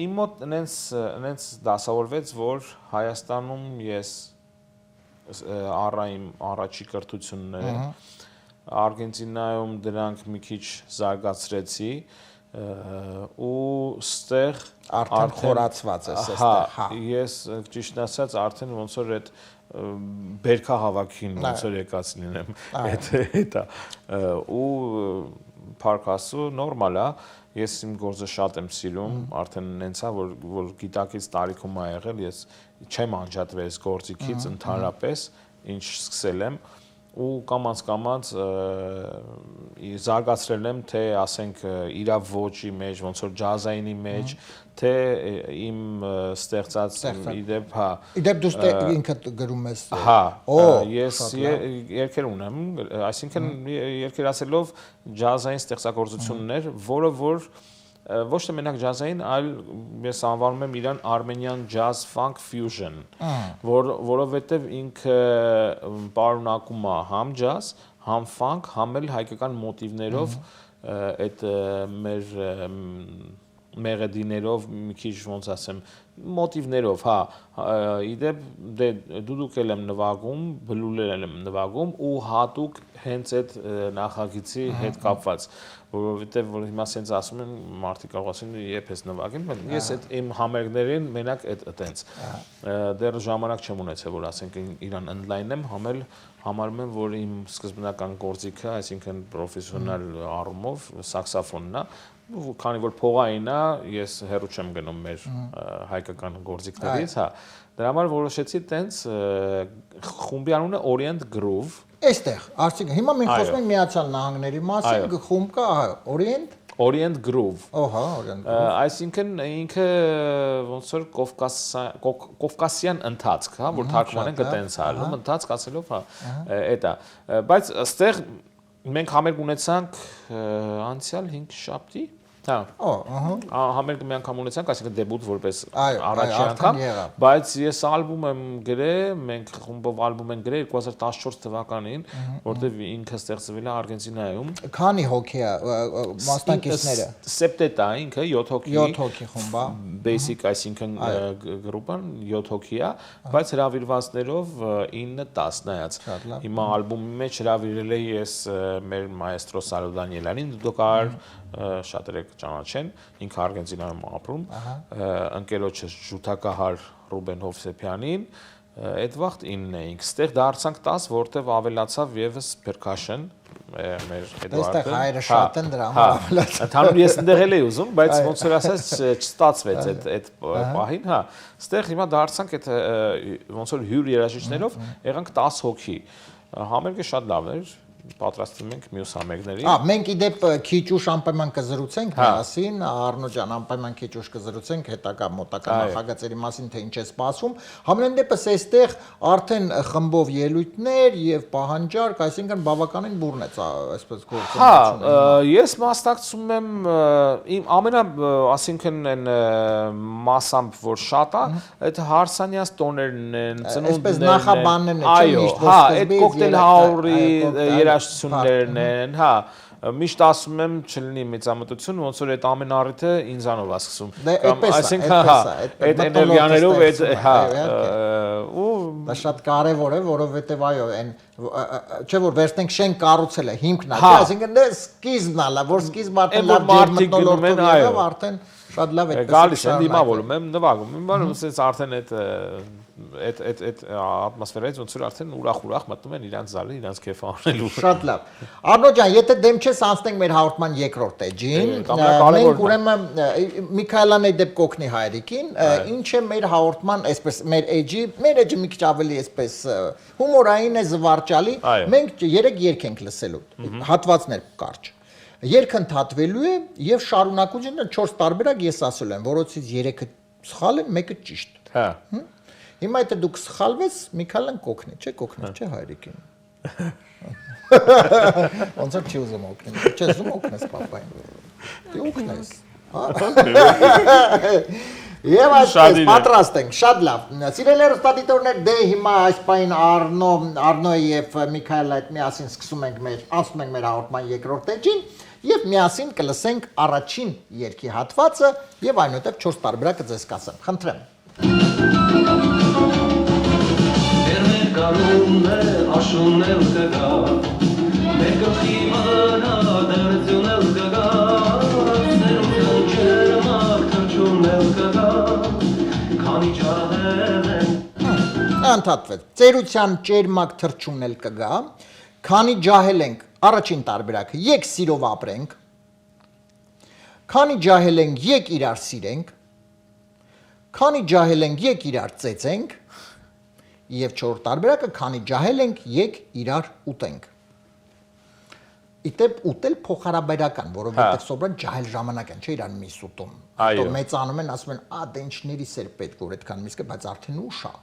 իմ մոտ նենց դասավորվեց, որ Հայաստանում ես առայիմ առաջի կրթությունները, Արգենտինայում դրանք մի քիչ զարգացրեցի ու ստեղ արդեն խորացված ես այստեղ, հա, ես ճիշտ ասած արդեն ոնց որ այդ բերքահավաքին ոնց որ եկած լինեմ, դա ու փառք Աստծո նորմալ է, ես իմ գործը շատ եմ սիրում, արդեն նենցա որ գիտակից տարիքում ա եղել, ես չեմ անջատվել այս գործիքից ընդհանրապես, ինչ սկսել եմ ու կամաց զարգացրել եմ թե ասենք իրա ոճի մեջ, ոնց որ ջազայինի մեջ, թե իմ ստեղծած իդեպ, հա։ Իդեպ դու ինքդ գրում ես։ Հա, ես երկեր ունեմ, այսինքն երկեր ասելով ջազային ստեղծագործություններ, որը որ ոչ թե մենակ ջազային, այլ ես անվանում եմ իրան Armenian Jazz Funk Fusion, որովհետև ինքը պարունակում է համ ջազ, համ ֆանք, համ էլ հայկական մոտիվներով այդ մեր մեղեդիներով մի քիչ ոնց ասեմ մոտիվներով, հա, իդեպ դուդուկ եմ նվագում, բլուլեր եմ նվագում ու հատուկ հենց այդ նախագիծի հետ կապված, որովհետև որ հիմա սենց ասում են մարդիկ կարող ասեն երբ ես նվագեմ, ես այդ իմ համերգներին մենակ այդտենց դեռ ժամանակ չեմ ունեցել, որ ասենք իրան ընդլայնեմ, համարում եմ, որ իմ սկզբնական գործիքը, այսինքն պրոֆեսիոնալ առումով սաքսոֆոնն է, քանի որ փողային է, ես հեռու չեմ գնում մեր հայկական գործիքներից, հա, դրա համար որոշեցի տենց խումբի անունը Orient Groove։ Այստեղ, արդյոք հիմա մենք խոսում ենք Միացյալ Նահանգների մասին, խումբ կա, Orient Groove։ Ահա, Orient Groove։ Այսինքն ինքը ոնց որ կովկասյան ընթացք, հա, որ թարգմանենք այտենց ալում, ընթացք ասելով, հա, էդ է։ Բայց այստեղ մենք համերգ ունեցանք անցյալ 5 շաբթի, հա, համերգ մի անգամ ունեցանք, այսինքն դեբուտ որպես առաջի անգամ, բայց ես ալբոմ եմ գրել, մենք խումբով ալբոմ ենք գրել 2014 թվականին, որտեղ ինքը ստեղծվել է Արգենտինայում։ Քանի հոգի է մասնակիցները։ Սեպտետ է ինքը 7 հոգի։ 7 հոգի խումբ է։ Basic, այսինքն գրուպան 7 հոգի է, բայց հրավիրվածներով 9-10 նայած։ Հիմա ալբոմի մեջ հրավիրել եմ ես մեր մայեստրո Սալո Դանիելյանին, դուդուկար, շատերեք ճանաչեն, ինքը Արգենտինայում ապրում, ընկերոջս ջութակահար Ռուբեն Հովսեփյանին, այդ վաղտ 9 էինք, ստեղ դարձանք 10, որտեղ ավելացավ եւս percussion, մեր Էդվարդը։ Այստեղ հայերը շատ են դրա համար ավելացավ։ Ընդհանուր ես ընդեղել էի ուզում, բայց ոնց որ ասած չստացվեց այդ պահին, հա, ստեղ հիմա դարձանք այդ ոնց որ հյուր երաժիշտներով եղանք 10 հոգի։ Համերգը շատ լավն էր, պատրաստվում ենք մյուս համերգների։ Մենք իդեպ քիճուշ անպայման կզրուցենք միասին, Արնո ջան, անպայման քիճուշ կզրուցենք հետագա մոտակա նախագծերի մասին, թե ինչ է սպասում։ Համենայն դեպս այստեղ արդեն խմբով ելույթներ եւ պահանջարկ, այսինքն բավականին բուրն է, այսպես գործունեությունը։ Հա, ես մասնակցում եմ իմ ասինքն այն մասամբ որ շատ է, այդ հարսանյաց տոներն են, ծնունդներն են։ Այսպես նախաբաններն են, չէ՞ միշտ որ այդ կոկտեյլ հաուրի երաժշտություններն են, հա, միշտ ասում եմ չլինի մեծամտություն, ոնց որ այդ ամեն առիթը ինձանով է սկսում։ Այսինքն, հա, այդ էներգիաներով, հա, ու դա շատ կարևոր է, որովհետև այո, այն չէ որ վերցնենք շենք կառուցել է, հիմքն է, չէ, այսինքն դա սկիզբն է, որ սկիզբը արդեն լավ ջերմտնոլորտով եղավ, արդեն շատ լավ է։ Գալիս են, դիմավորում եմ, նվագում եմ, բանը ասես արդեն այդ ատմոսֆերայից ոնց որ արդեն ուրախ մտնում են իրանց զալը, իրանց քեֆ անելու։ Շատ լավ։ Արնո ջան, եթե դեմ չես անցնենք մեր հաղորդման երկրորդ էջին, մենք ուրեմն Միքայելան այդ դեպք կօգնի հայրիկին, ինչ է մեր հաղորդման, այսպես մեր էջը մի քիչ ավելի այսպես հումորային է, զվարճալի։ Մենք 3 երգ ենք լսելու, հատվածներ կարճ։ Երգը ընդհատվելու է եւ շարունակությունը 4 տարբերակ ես ասել եմ, որոնցից 3-ը սխալ են, մեկը ճիշտ։ Հա։ Հիմա եթե դուք սխալվես, Միքայելան կօգնի, չէ՞ կօգնի, չէ՞ հայրիկին։ Ոնց չի ուզում օգնել։ Չես ուզում օգնես papayin։ Դու օգնես։ Եվ այսպես պատրաստ ենք, շատ լավ։ Սիրելի հեռուստադիտողներ, դե հիմա այս պայն Արնոյի եւ Միքայելը այդ միասին անցնում ենք մեր հաղորդման երկրորդ էջին եւ միասին կլսենք առաջին երգի հատվածը եւ այնուհետեւ 4 տարբերակը ձեզ կասեմ։ Խնդրեմ։ Անդադվեց։ Ծերության ճերմակ թրջունել կգա, քանի ջահել ենք առաջին տարբերակը, եկ սիրով ապրենք, քանի ջահել ենք, եկ իրար սիրենք, քանի ջահել ենք, եկ իրար ծեծենք, եւ 4 տարբերակը, քանի ջահել ենք, եկ իրար ուտենք։ Իտեպ ուտել փոխհարաբերական, որովհետեւ սովորաբար ջահել ժամանակ են, չէ՞ իրան միս ուտում։ Հետո մեծանում են, ասում են, դենչներիս էր պետք որ այդքան միս կը, բայց արդեն ուշ է։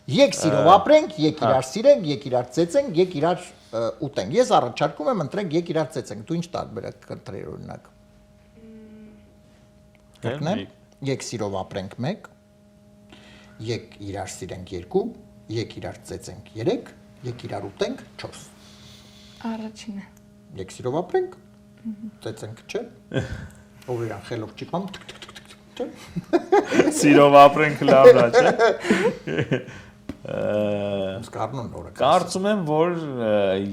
Եկ սիրով ապրենք, եկ իրար սիրենք, եկ իրար ծեծենք, եկ իրար ուտենք։ Ես առաջարկում եմ ընտրենք եկ իրար ծեծենք։ Դու ինչ տարբերակ կընտրեիր օրինակ։ Գտնեմ, եկ սիրով ապրենք 1, եկ իրար սիրենք 2, եկ իրար ծեծենք 3, եկ իրար ուտենք 4։ Առաջինը։ Եկ սիրով ապրենք, ծեծենք, չէ՞։ Ով իրան խելոք չի կամ չէ՞։ Սիրով ապրենք լավն է, չէ՞։ Սկարնուն նորը։ Կարծում եմ, որ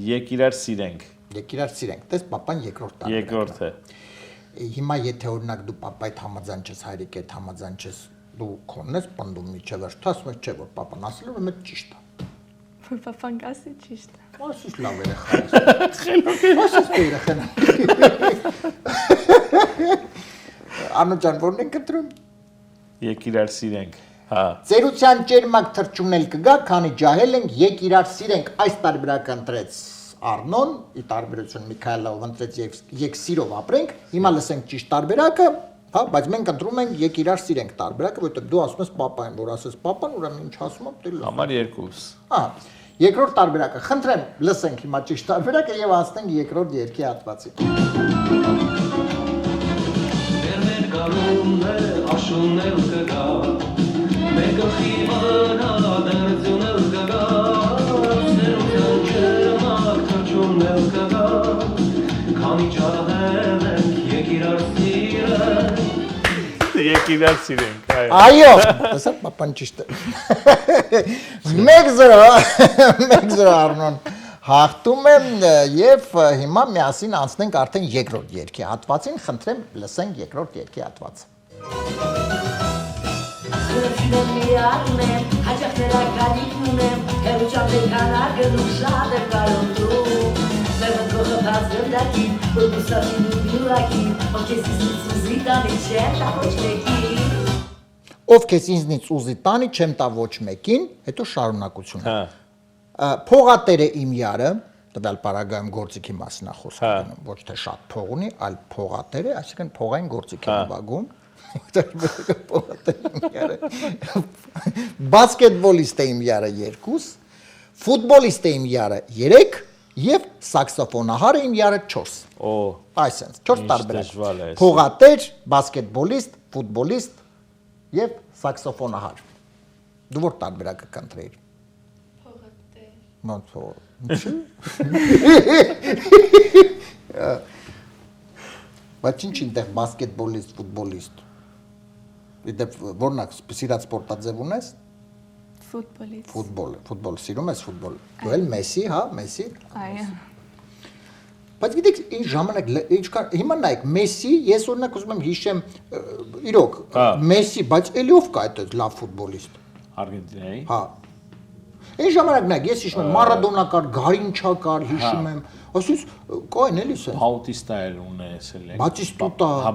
եկ իրար սիրենք։ Եկ իրար սիրենք, տես papan երկրորդ տարբերակը։ Երկրորդը։ Հիմա եթե օրինակ դու papai-դ համաձայն չես, հայրիկի հետ համաձայն չես, դու քոնն ես պնդում միջև վերջ, ասում ես չէ որ papan ասել է, մեծ ճիշտ է։ Որ papan կասի ճիշտ է։ Ասես լավ երեխա ես։ Ասես երեխան։ Անու ջան, որն ենք ընտրում։ Եկ իրար սիրենք։ Հա։ Ծերության ճերմակ թրջունել կգա, քանի ջահել ենք, եկ իրար սիրենք, այս տարբերակը ընտրեց Արնոն, ի տարբերություն Միքայելով ընտրեց եկ սիրով ապրենք, հիմա լսենք ճիշտ տարբերակը, հա, բայց մենք ընտրում ենք եկ իրար սիրենք տարբերակը, որովհետև դու ասում ես papayin, որ ասես papan, ուրեմն ինչ ասում եմ, դու լսում։ Համար 2։ Հա, երկրորդ տարբերակը, խնդրեմ, լսենք հիմա ճիշտ տարբերակը եւ անցնենք երկրորդ երգի հատվածին։ Աշունել կգա, մեկը խիվանա դարձունել կգա, սերության ճերմակ թրջունել կգա, քանի ջահել ենք, եկ իրար սիրենք։ Եկ իրար սիրենք, այո, տեսա papan ճիշտ է։ 1-0 Արնոն հաղթում եմ եւ հիմա միասին անցնենք արդեն երկրորդ երգի հատվածին, խնդրեմ լսենք երկրորդ երգի հատվածը։ Ով քեզ ինձնից ուզի տանի, չեմ տա ոչ մեկին, հետո շարունակությունը։ Հա։ Փողատերը իմ յարը, տվյալ պարագայում գործիքի մասին է խոսքը գնում, ոչ թե շատ փող ունի, այլ փողատերը, այսինքն փողային գործիք են վագում։ Բասկետբոլիստ է իմ յարը 2, ֆուտբոլիստ է իմ յարը 3 եւ սաքսոֆոնահարը իմ յարը 4։ Օ, Այսինքն 4 տարբերակ։ դժվար է։ Փողատեր, բասկետբոլիստ, ֆուտբոլիստ եւ սաքսոֆոնահար։ Դու որ տարբերակը կընտրեիր։ Ոնց որ։ Բայց ինչ ինտեղ բասկետբոլիստ, ֆուտբոլիստ։ Դե որնա սիրած սպորտաձև ունես։ Ֆուտբոլիստ։ Ֆուտբոլ, սիրում ես ֆուտբոլ։ Դու էլ Մեսսի, հա, Մեսսի։ Այո։ Բայց գիտեք, ինչ ժամանակ ինչքան հիմա նայեք, Մեսսի, ես օրինակ ուզում եմ հիշեմ, իրոք, Մեսսի, բայց էլի ով կա այդ լավ ֆուտբոլիստ։ Արգենտինայի։ Հա։ Այն ժամանակ նայեք, ես հիշում եմ Մարադոնա կար, Գարինչա կար, հիշում եմ, ասես կային էլի սա։ Բաուտիստա էր ունեցել եք։ Բատիստուտա, Հա,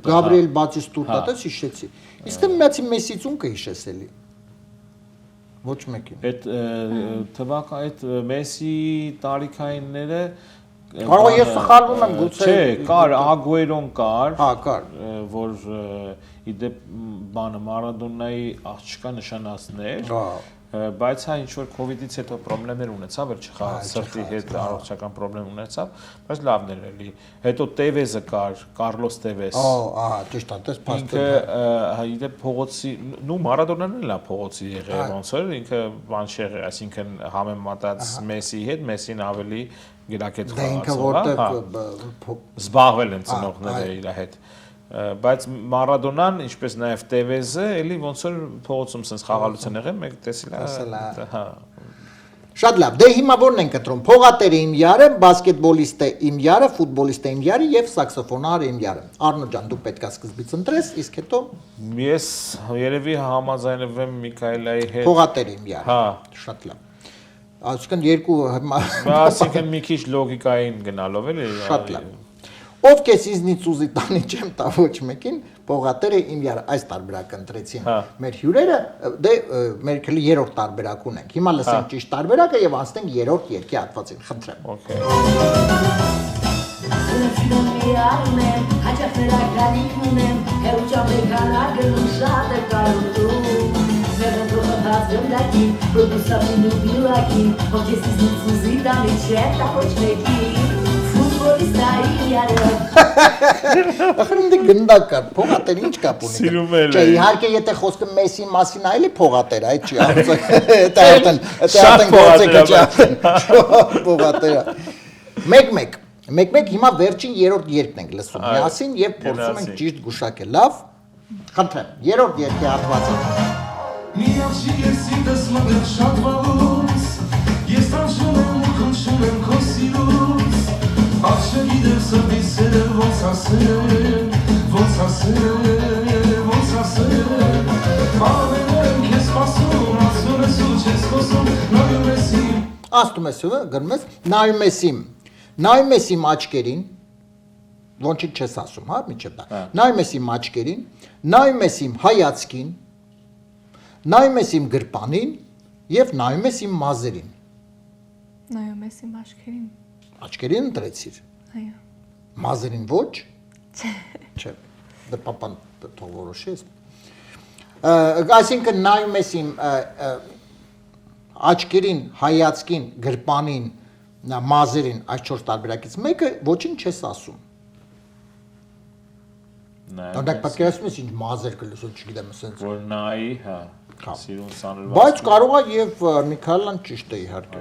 Գաբրիել Բատիստուտա, դες հիշեցի։ Իսկ մյացի Մեսսից ում կհիշես էլի։ Ոչ մեկին։ Այդ թվական այդ Մեսսի տարիքայինները Կարող է ես սխալվում եմ գուցե։ Չէ, կար Ագուերոն կար։ Հա, կար։ Որ իդեպ բանը Մարադոնայի աղջկա նշանածներ։ Հա։ բայց հա ինչ որ COVID-ից հետո խնդիրներ ունեցավ, սրտի հետ առողջական խնդիրներ ունեցավ, բայց լավն էր էլի։ Հետո Տևեզը կար, Կարլոս Տևես։ Ճիշտ է, դες փաստը։ Ինքը իդե փողոցի, նու Մարադոնան էլ է փողոցի եղել ոնց որ ինքը բան չեղել, այսինքն համեմատած Մեսսիի հետ, Մեսսին ավելի գիրակետ խաղացող, զբաղվել են ծնողները իր հետ։ Բայց Մարադոնան, ինչպես նաև Տևեզը, էլի ոնց որ փողոցում sense խաղալուց են եղել, մեկ տեսել է, հա։ Շատ լավ։ Դե հիմա ո՞րն են կտրում։ Փողատերը իմ յարը, բասկետբոլիստը իմ յարը, ֆուտբոլիստը իմ յարը եւ սաքսոֆոնարը իմ յարը։ Արնո ջան, դու պետք է սկզբից ընտրես, իսկ հետո Ես երևի համաձայնվեմ Միքայելայի հետ։ Փողատերը իմ յարը։ Հա։ Շատ լավ։ Այսինքն երկու Այսինքն մի քիչ լոգիկային գնալով էլի։ Շատ լավ։ Ով քեզ իզնից ուզի տանի չեմ տա ոչ մեկին, փողատերը իմ յարը այս տարբերակը ընտրեցին։ Մեր հյուրերը դե մեր քլի երրորդ տարբերակ ունենք։ Հիմա լսենք ճիշտ տարբերակը եւ անցնենք երրորդ երկի հատվածին, խնդրեմ։ Okay։ Ախր ինձ գնդակ կար, փողատեր ինչ կապ ունի։ Սիրում էլ Չէ, իհարկե եթե խոսքը Մեսսի մասին այլի փողատեր, այդ չի, դա արդեն գործեկը չի արդեն։ Փողատերը։ Մեկ հիմա վերջին երրորդ երկն ենք լսում միասին եւ փորձում ենք ճիշտ գուշակել, լավ։ Խնդրեմ, երրորդ երկի հատվածը։ Միացի ես ինձ մոտ շատ վաղուց, ես տանջում եմ ու քնչում եմ քո սիրուց, Ախշը գիտեմ սրտի սերը ոնց ասեմ, Բարվեներ եմ քեզ սպասում, ասում ես ու չես խոսում, նայում ես իմ Ասում ես ու գրում ես, նայում ես իմ աչքերին, ոնչի չես ասում, հա, միջև դա, նայում ես իմ աչքերին, նայում ես իմ հայացքին, նայում ես իմ գրպանին եւ նայում ես իմ մազերին։ Նայում ես իմ աչքերին։ Աչքերին ընտրեցիր։ Այո։ Մազերին ոչ։ Չէ։ Դե պապան թող որոշես։ Այսինքն նայում ես իմ աչքերին, հայացքին, գրպանին, մազերին, այս 4 տարբերակից մեկը ոչինչ չես ասում։ Օրինակ պատկերացնում ես ինչ մազեր կլսում, չգիտեմ, ասենց։ Որ նայի, հա։ Սիրուն սանրված։ Բայց կարող է եւ Միքայելան ճիշտ է իհարկե։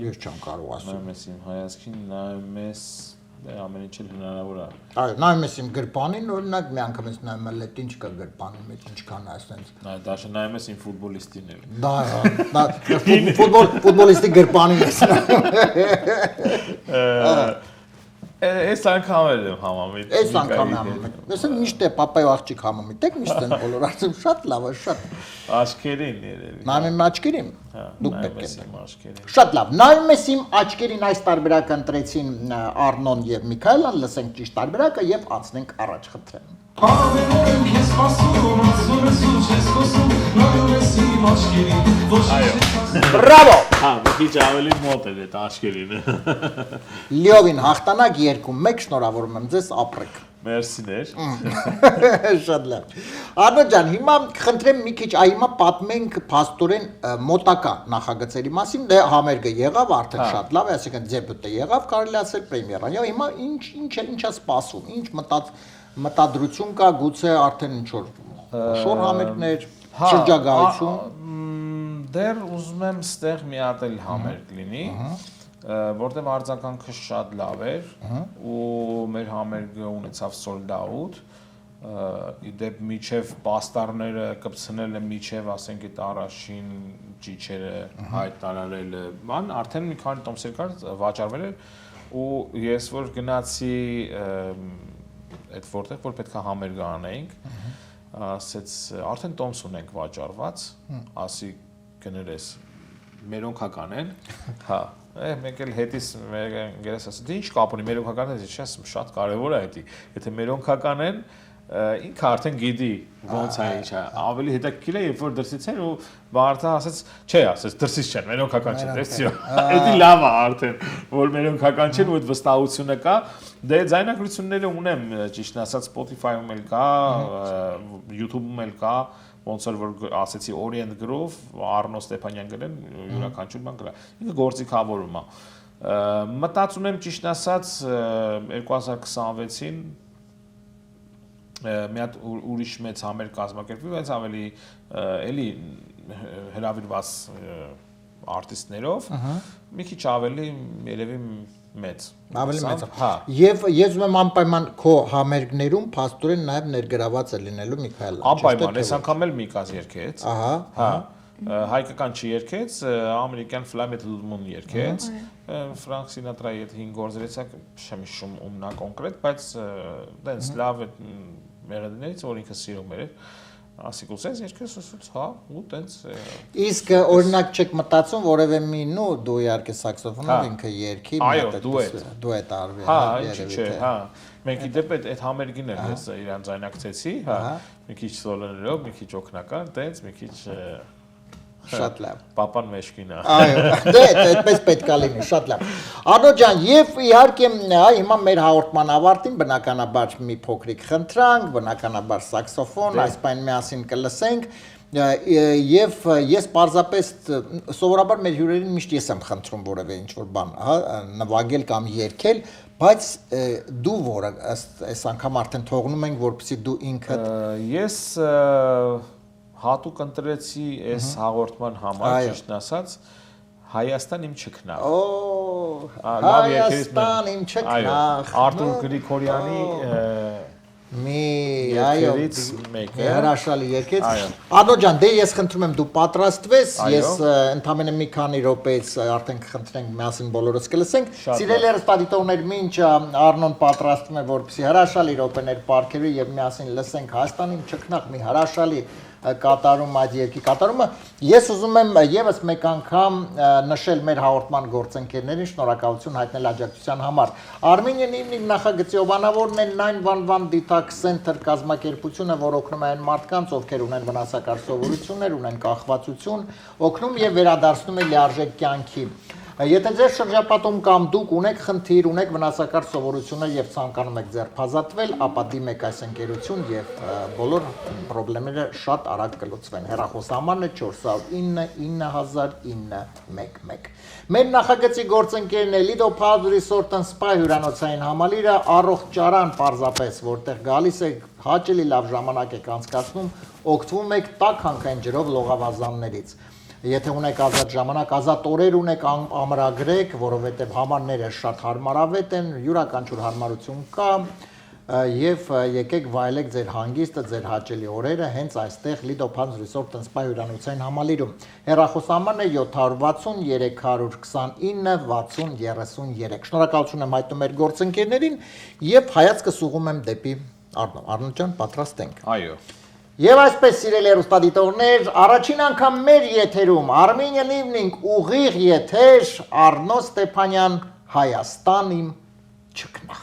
Ես չեմ կարող ասում։ Նայում ես իմ հայացքին, նայում ես ամեն ինչ հնարավոր է։ Այո, նայում ես իմ գրպանին, օրինակ մի անգամ ես նայում եմ, լետ ինչ կա գրպանի մեջ, ինչքան է ասենց։ Դաշը նայում ես իմ ֆուտբոլիստին էլ։ Դա ֆուտբոլիստի գրպանին ես նայում։ Այս անգամ էլ եմ համամիտ։ Այս անգամ եմ համամիտ։ Այսինքն միշտ է պապայո աղջիկ համամիտ եք, միշտ են բոլոր ասում, շատ լավ է, շատ։ Աչքերին երևի։ Նայում եմ աչքերին։ Դուք պետք է։ Աչքերին։ Շատ լավ։ Նայում ես իմ աչքերին այս տարբերակը ընտրեցին Արնոն եւ Միքայելան, լսենք ճիշտ տարբերակը եւ անցնենք առաջ, խնդրեմ։ Բարվեներ եմ քեզ սպասում, ասում ես ու չես խոսում, նայում ես իմ աչքերին, ոչ Բրավո։ Հա, մի քիչ ավելի մոտ է այդ աչքերին։ Լիովին հաղթանակ 2-1, շնորհավորում եմ ձեզ, ապրեք։ Մերսիներ։ Շատ լավ։ Արնո ջան, հիմա խնդրեմ մի քիչ հիմա պատմենք փաստորեն մոտակա նախագծերի մասին, դե համերգը եղավ, արդեն շատ լավ է, այսինքն դեբյուտը եղավ, կարելի ասել պրեմիերան։ Եվ հիմա ինչա սպասում, ինչ մտադրություն կա, գուցե արդեն ինչ որ շոր համերգներ, շրջագայություն։ Դեռ ուզում եմ ստեղ մի հատ էլ համերգ լինի, որտեղ արձագանքը շատ լավ էր ու մեր համերգը ունեցավ sold out, իդեպ միջև պաստառները կպցնել եմ միջև, ասենք այդ առաջին ճիչերը հայտարարելը, բան արդեն մի քանի տոմսեր կար վաճառվել էր ու ես որ գնացի այդ որտեղ որ պետք է համերգ անեինք, ասեց արդեն տոմս ունենք վաճառված, ասի կներես մերոնքական են, հա, մեկ էլ հետից գերես ասել, դե ինչ կապ ունի մերոնքական են, շատ կարևոր է դա, եթե մերոնքական են, ինքը արդեն գիտի ոնց է ինչ է, ավելի հետաքրքիր է, երբ որ դրսից են ու բարդա ասեց, չէ, ասեց դրսից չեն, մերոնքական չեն, տեսցիո, դա լավ է արդեն, որ մերոնքական չեն ու այդ վստահությունը կա, դե ձայնագրությունները ունեմ, ճիշտն ասած Spotify-ում էլ կա, YouTube-ում էլ կա, ոնց որ ասեցի Orient գրով Արնո Ստեփանյան գրեն յուրաքանչյուր բան գրա։ Ինքը գործիքավորում է։ Մտածում եմ ճիշտ ասած 2026-ին մի հատ ուրիշ մեծ համեր կազմակերպվի, բայց ավելի էլի հրավիրված արտիստներով, մի քիչ ավելի երևի մեծ։ Ավելի մեծ։ Հա։ Եվ ես ուզում եմ անպայման քո համերգներում փաստորեն նաև ներգրաված է լինելու Միքայել։ Անպայման, այս անգամ էլ Միկաս երգեց։ Ահա, հա։ Հայկական չերգեց, ամերիկյան Fly Me to the Moon երգեց, Frank Sinatra-ի հետ 5 գործերեցակ, չեմ հիշում ումնա կոնկրետ, բայց դենց լավ է մեղեդներից, որ ինքը սիրում էր, ասիկ ուսես երկես ուսուց, հա, ու տենց։ Իսկ օրինակ չեք մտածում որևէ մի նու դու իհարկե սաքսոֆոնով ինքը երգի, դուետ արվի, հա, ինչի՞ չէ, հա։ Մենք իդեպ այդ համերգին էլ ես իրան ձայնակցեցի, հա, մի քիչ սոլոներով, մի քիչ օգնական, տենց, մի քիչ շատ լավ։ Պապան մեջքին է։ Այո, դե այդպես պետք է լինի, շատ լավ։ Անո ջան, եւ իհարկե հիմա մեր հաղորդման ավարտին բնականաբար մի փոքրիկ խնդրանք, բնականաբար սաքսոֆոն, այս բան միասին կլսենք։ Եվ ես պարզապես սովորաբար մեր հյուրերին միշտ ես եմ խնդրում որևէ ինչ-որ բան, հա, նվագել կամ երգել, բայց դու որը այս անգամ արդեն թողնում ենք, որպեսզի դու ինքդ ես հատուկ ընտրեցի այս հաղորդման համար, ճիշտն ասած, Հայաստան իմ չքնաղ։ Հայաստան իմ չքնաղ։ Արտուր Գրիգորյանի երգերից մեկը հրաշալի երգեց։ Անո ջան, դե ես խնդրում եմ դու պատրաստվես, ես ընդամենը մի քանի րոպեից արդեն կխնդրենք միասին բոլորս կլսենք։ Սիրելի հեռուստադիտողներ, մինչ Արնոն պատրաստվում է, որպեսզի հրաշալի րոպեներ պարգևի եւ միասին լսենք Հայաստան իմ չքնաղ մի հրաշալի կատարում այդ երկի կատարումը ես ուզում եմ եւս մեկ անգամ նշել մեր հաղորդման գործընկերներին շնորհակալություն հայտնել աջակցության համար Armenian Evening նախագծի ովանավորն է 911 Detox Center կազմակերպությունը, որ օգնում է այն մարդկանց, ովքեր ունեն վնասակար սովորություններ, ունեն կախվածություն, օգնում եւ վերադարձնում է լիարժեք կյանքի Եթե ձեր շրջապատում կամ դուք ունեք խնդիր, ունեք վնասակար սովորություններ եւ ցանկանում եք ձերբազատվել, ապա դիմեք այս ընկերություն եւ բոլոր խնդիրները շատ արագ կլուծվեն։ Հեռախոսահամարն է 409 900911։ Մեր նախագծի գործընկերն է Lido Pub Resort and Spa հյուրանոցային համալիրը, առողջարան պարզապես, որտեղ գալիս եք հաճելի լավ ժամանակ եք անցկացնում, օգտվում եք տաք հանքային ջրով լողավազաններից։ Եթե ունեք ազատ ժամանակ, ազատ օրեր ունեք, ամրագրեք, որովհետև համարները շատ հարմարավետ են, յուրաքանչյուր հարմարություն կա եւ եկեք վայելեք ձեր հանգիստը, ձեր հաճելի օրերը հենց այստեղ Lido Pub Resort and Spa հյուրանոցային համալիրում։ Հեռախոսահամարն է 760 329 60 33։ Շնորհակալություն եմ հայտնում մեր գործընկերներին եւ հայացքս ուղղում եմ դեպի Արնո։ Արնո ջան, պատրաստ ենք։ Այո։ Եվ այսպես սիրելի հեռուստադիտողներ, առաջին անգամ մեր եթերում Armenian Evening ուղիղ եթեր Արնո Ստեփանյան Հայաստան իմ չքնաղ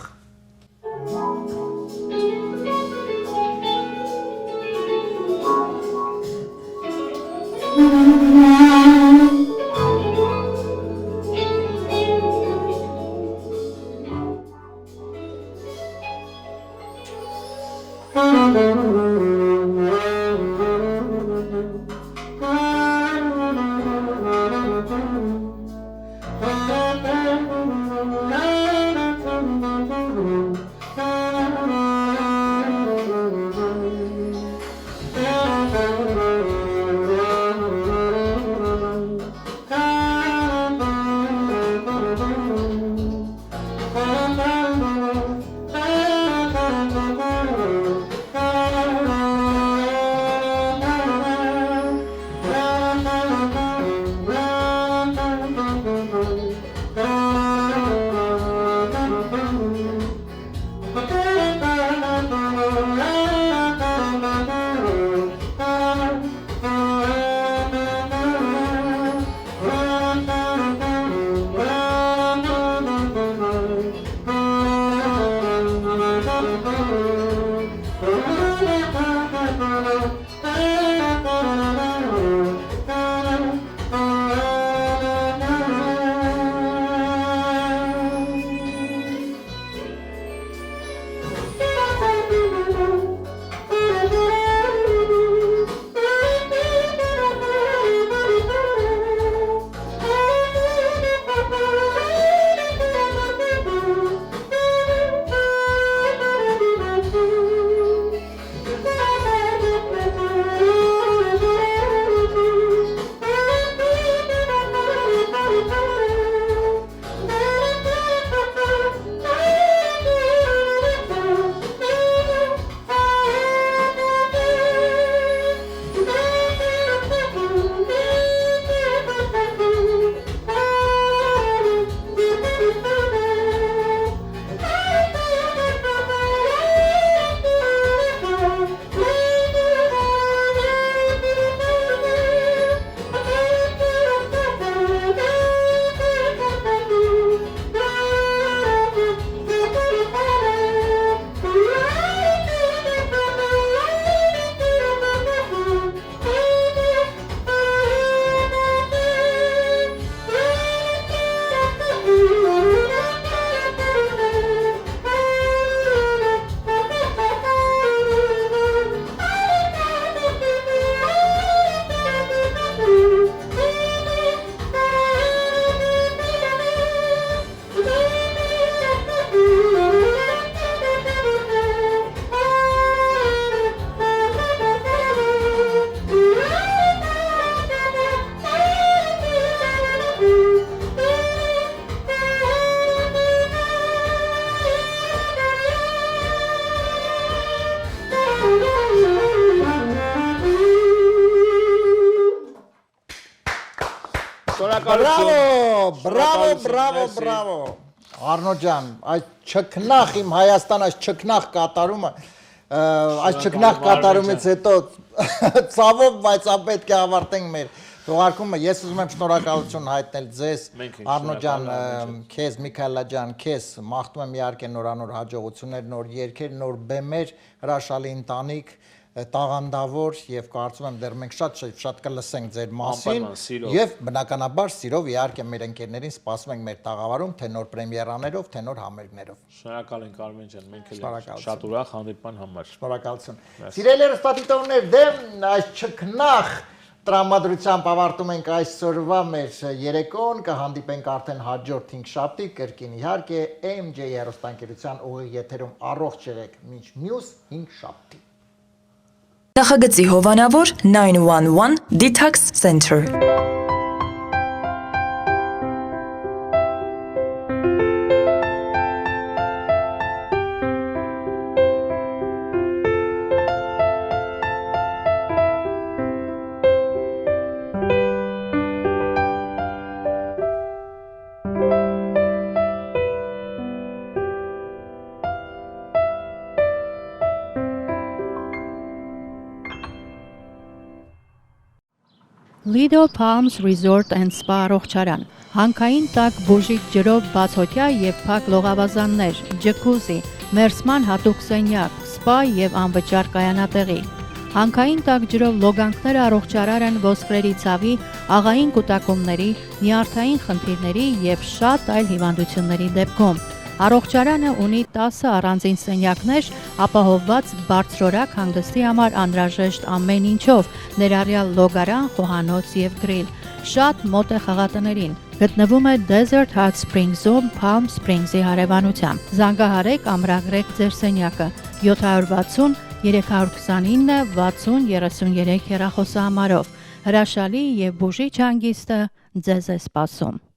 Բրավո։ Արնո ջան, այս չքնախ իմ Հայաստան այս չքնախ կատարումը, այս չքնախ կատարումից հետո ցավով, բայց պետք է ավարտենք մեր թողարկումը։ Ես ուզում եմ շնորհակալություն հայտնել ձեզ, Արնո ջան, քեզ, Միքայելա ջան, քեզ մաղթում եմ իհարկե նորանոր հաջողություններ, նոր երգեր, նոր բեմեր, հրաշալի ընտանիք, տաղանդավոր եւ կարծում եմ դեռ մենք շատ կլսենք ձեր մասին եւ բնականաբար սիրով իհարկե մեր ընկերներին սպասում ենք մեր տաղավարում թե նոր պրեմիերաներով, թե նոր համերգներով։ Շնորհակալ ենք Արմեն ջան, մենք էլ շատ ուրախ հանդիպման համար։ Շնորհակալություն։ Սիրելի հեռուստադիտողներ, այս չքնախ տրամադրությամբ ավարտում ենք այսօրվա մեր երեկոն, կհանդիպենք արդեն հաջորդ 5 շաբթի, կրկին իհարկե AMJ հեռուստաընկերության ուղիղ եթերում առողջ եղեք մինչ մյուս 5 շաբթի։ Նախագծի հովանավոր 911 Detox Center Lido Palms Resort and Spa առողջարան, հանքային տաք բուժիչ ջրով բացօթյա եւ փակ լողավազաններ, ջկուզի, մերսման հատուկ սենյակ, սպա եւ անվճար կայանատեղի։ Հանքային տաք ջրով լոգանքները առողջարար են ոսկրերի ցավի, աղային կուտակումների, նյարդային խնդիրների եւ շատ այլ հիվանդությունների դեպքում։ Առողջարանը ունի 10 առանձին սենյակներ, ապահովված բարձրորակ հանգստի համար անհրաժեշտ ամեն ինչով, ներառյալ լոգարան, խոհանոց եւ գրիլ։ Շատ մոտ է խաղատներին։ Գտնվում է Desert Hot Springs-ում, Palm Springs-ի հարևանությամբ։ Զանգահարեք, ամրագրեք ձեր սենյակը 760 329 60 33 հեռախոսահամարով։ Հրաշալի եւ բուժիչ հանգիստը ձեզ է սպասում։